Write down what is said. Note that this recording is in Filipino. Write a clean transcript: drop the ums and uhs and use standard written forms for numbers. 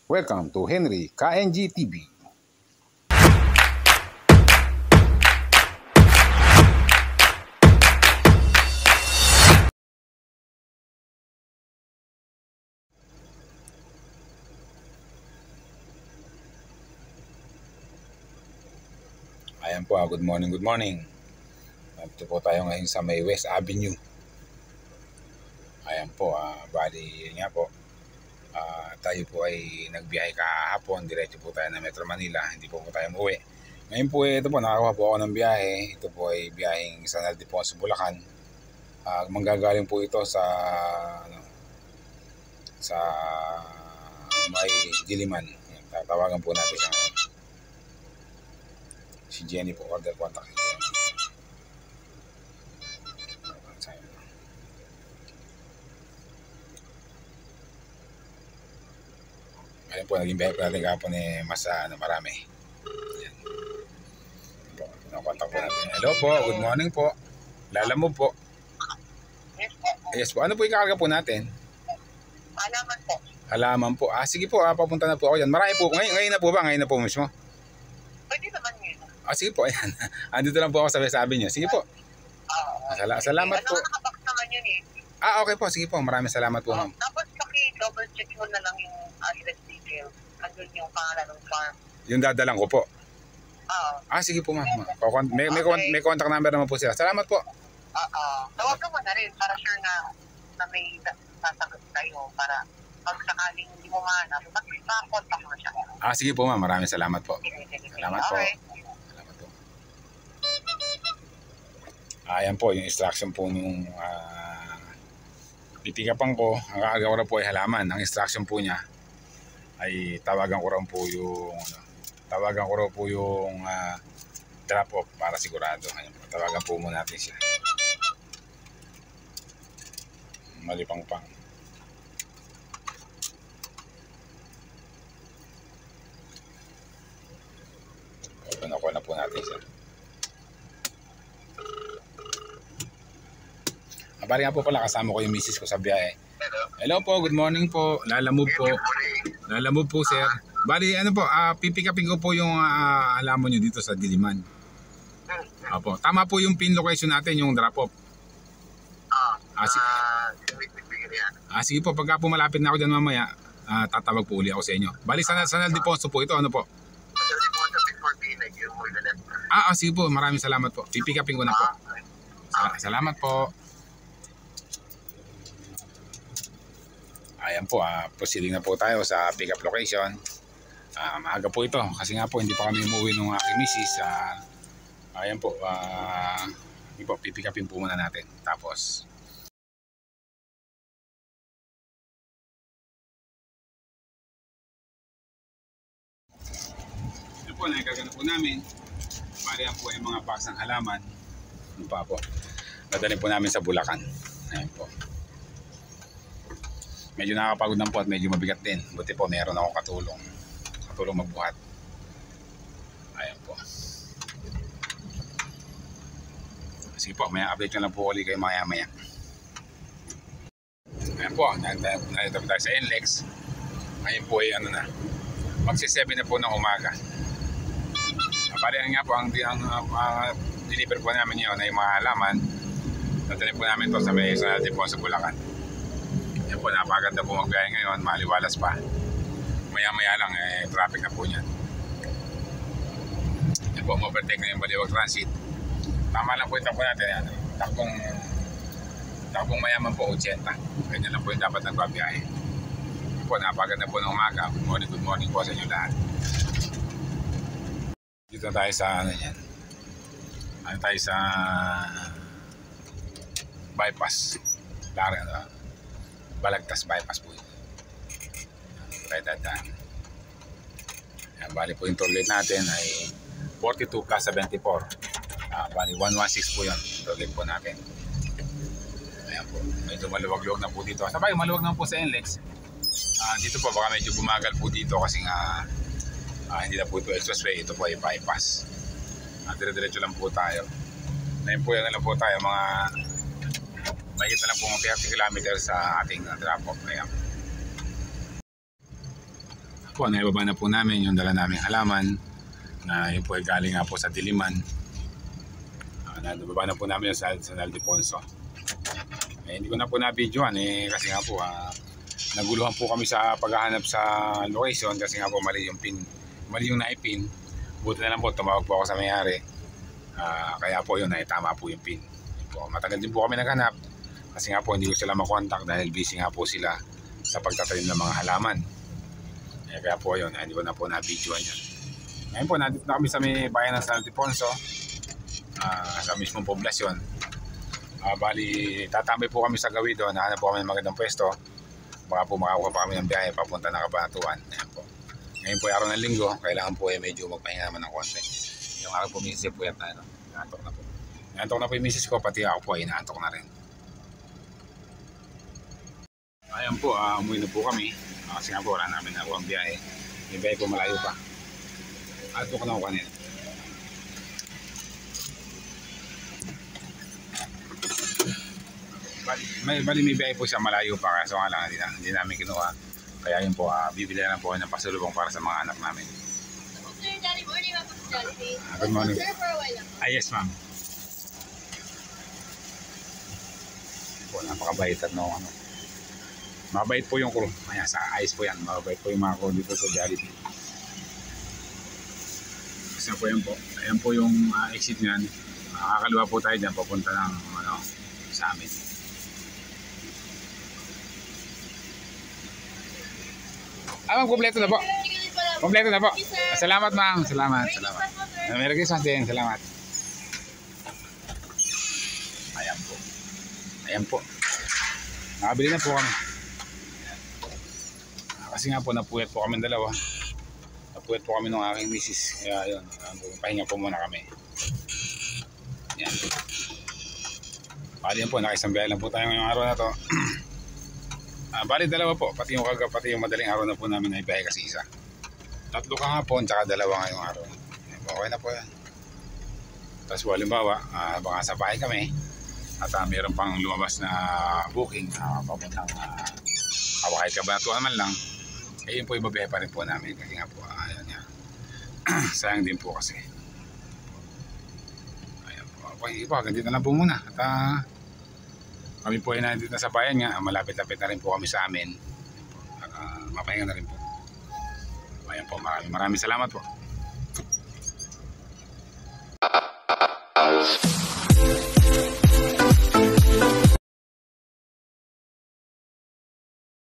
Welcome to Henry KNG TV. Ayan po, good morning, good morning. Ito po tayo ngayon sa may West Avenue. Ayan po, bali yun nga po. Tayo po ay nagbiyahe kahapon, diretso po tayo na Metro Manila, hindi po tayo umuwi. Ngayon po, ito po, nakakuha po ako ng biyahe. Ito po ay biyaheng San Ildefonso, Bulacan. Manggagaling po ito sa may Diliman. Tatawagan po natin siya ngayon. Si Jenny po, order contact si Jenny. Ayun po, naging biyahe po natin kahapon mas marami. Ayan. Pinakontak po natin. Hello po, good morning po. Lalamove po. Yes po. Ano po ikakarga po natin? Halaman po. Halaman po. Sige po, papunta na po ako dyan. Marami po. Ngayon na po ba? Ngayon na po mismo? Pwede naman yun. Sige po, ayan. Andito lang po ako sa sabi niyo. Sige po. Salamat po. Nakabox naman yun eh. Okay po. Sige po. Maraming salamat po, ma'am. Tapos double check mo na lang yung address detail. Andun yung pangalan ng farm. Yung dadalang ko po. Sige po, ma'am. May contact number naman po sila. Salamat po. Tawagan mo na rin para sure na may sasagot kayo para pag sakaling hindi mo mahanap, mag-contact mo siya. Sige po, ma'am. Maraming salamat po. Salamat po. Salamat po. Ayan po, yung instruction po nung pipikapan ko. Ang kaaga ko na po ay halaman. Ang instruction po niya ay tawagan ko raw po yung drop off para sigurado. Ayan po, tawagan po muna natin siya. Malipang-pang. Nakuha na po natin siya. Bali nga po pala, kasama ko yung misis ko sa biyahe. Hello po, good morning po. Lalamove po. Lalamove po, sir. Bali, ano po, pipikapin ko po yung halaman nyo dito sa Diliman. Opo. Tama po yung pin location natin, yung drop off. Sige po, pagka po malapit na ako dyan mamaya, tatawag po uli ako sa inyo. Bali, San Ildefonso po ito, ano po? Sige po, maraming salamat po. Pipikapin ko na po. Salamat po. Ayan po, proceeding na po tayo sa pick-up location. Maaga po ito kasi nga po hindi pa kami umuwi ng aking misis. Ayan po, pipikapin po muna natin. Tapos ito po, nakikagana po namin. Marihan po yung mga box ng halaman. Ano pa po, dadalhin po namin sa Bulacan. Ayan po. Medyo nakakapagod na po at medyo mabigat din. Buti po meron akong katulong magbuhat. Ayan po. Sige po, may update na lang po ulit kayo maya. Ayan po, nandito tayo sa NLEX. Ngayon po ay magsi-7 na po ng umaga. Parihan nga po ang deliver po namin yun ay mga halaman. Natalin po namin ito sa may San Ildefonso, Bulacan. Yan po, napaganda po magbiyahe ngayon, maliwalas pa. Maya lang, traffic na po niyan. Yan po, overtake na yung Baliwag Transit. Tama lang po yung takbo natin. Takbong mayaman po, 80. Ganyan lang po yung dapat nagbabiyahe. Yan po, napaganda po ng umaga. Good morning po sa inyo lahat. Dito tayo sa sa bypass. Balagtas bypass po yun. Tayo dadaan. Bali po yung toll gate natin ay 42 plus 74. Bali 116 po yun. Toll gate po natin. Ayan po. Medyo maluwag-luwag na po dito. Sabay, maluwag na po sa NLEX. Dito po baka medyo bumagal po dito kasi nga hindi na po ito expressway. Ito po ay bypass. Dire-diretso lang po tayo. Ngayon po yan na lang po tayo mga mahigit na lang po mga 30 kilometers sa ating drop-off. Ayan. po, naibaba na po namin yung dala naming halaman na yun po ay galing nga po sa Diliman. Nababa na po namin yung sa San Ildefonso. Hindi ko na po na-videoan kasi nga po naguluhan po kami sa paghahanap sa location kasi nga po mali yung pin, mali yung naipin. Buti na lang po, tumawag po ako sa may-ari. Kaya po yun, tama po yung pin. Po, matagal din po kami naghanap kasi nga po hindi ko sila makontak dahil busy nga po sila sa pagtatanim ng mga halaman. Kaya po yun, hindi ko na po na-videoan yun. Ngayon po, nandito na kami sa may bayan ng San Ildefonso, sa mismong poblasyon. Bali, tatambay po kami sa gawid doon, nahanap po kami ng magandang pwesto. Baka po makakuha pa kami ng biyahe papunta na Cabanatuan. Ngayon po ay araw ng linggo, kailangan po medyo magpahinga naman ng konti. Yung araw po misis po yan, inaantok na po. Inaantok na po yung misis ko, pati ako po ay inaantok na rin. Ayan po, umuwi na po kami. Kasi nga po, wala namin na po ang biyahe. Yung biyahe po malayo pa. Ato ko na ako kanina. Bali may biyahe po siya malayo pa. Kaso nga lang, hindi namin kinuha. Kaya yun po, bibili na lang po ng pasalubong para sa mga anak namin. Sir, Jollibee, morning mga po sa Jollibee. Good morning. Sir, for a while lang. Yes, ma'am. Po, napakabait at no, ano. Mabait po yung crew. Ayan, sa ayos po yan. Mabait po yung mga crew dito sa Jollibee. Kasi po yan po. Ayan po yung exit niyan. Makakaliwa po tayo dyan. Papunta ng sa amin. Ma'am, kompleto na po. Kompleto na po. Salamat, ma'am. Salamat. Merry Christmas din. Salamat. Ayan po. Ayan po. Nakabili na po kami. Kasi nga po, napuyat po kami dalawa. Napuyat po kami ng aking misis. Kaya yun, pahinga po muna kami. Yan. Bali yan po, nakisang biyahe lang po tayo ngayong araw na to. Bali dalawa po, pati yung madaling araw na po namin na ibiyahe kasi isa. 3 kahapon, tsaka 2 ngayong araw. Okay na po yan. Tapos po, halimbawa, baka sa bahay kami. At mayroon pang lumabas na booking, papuntang kahit Cabanatuan man lang. Yun po, ibabiyahe pa rin po namin. Kasi nga po, ayan nga. Sayang din po kasi. Ayan po. Okay, iba, ganito na lang po muna. At kami po ay nandito na sa bayan nga. Malapit-lapit na rin po kami sa amin. Mapahinga na rin po. Ayan po, maraming salamat po.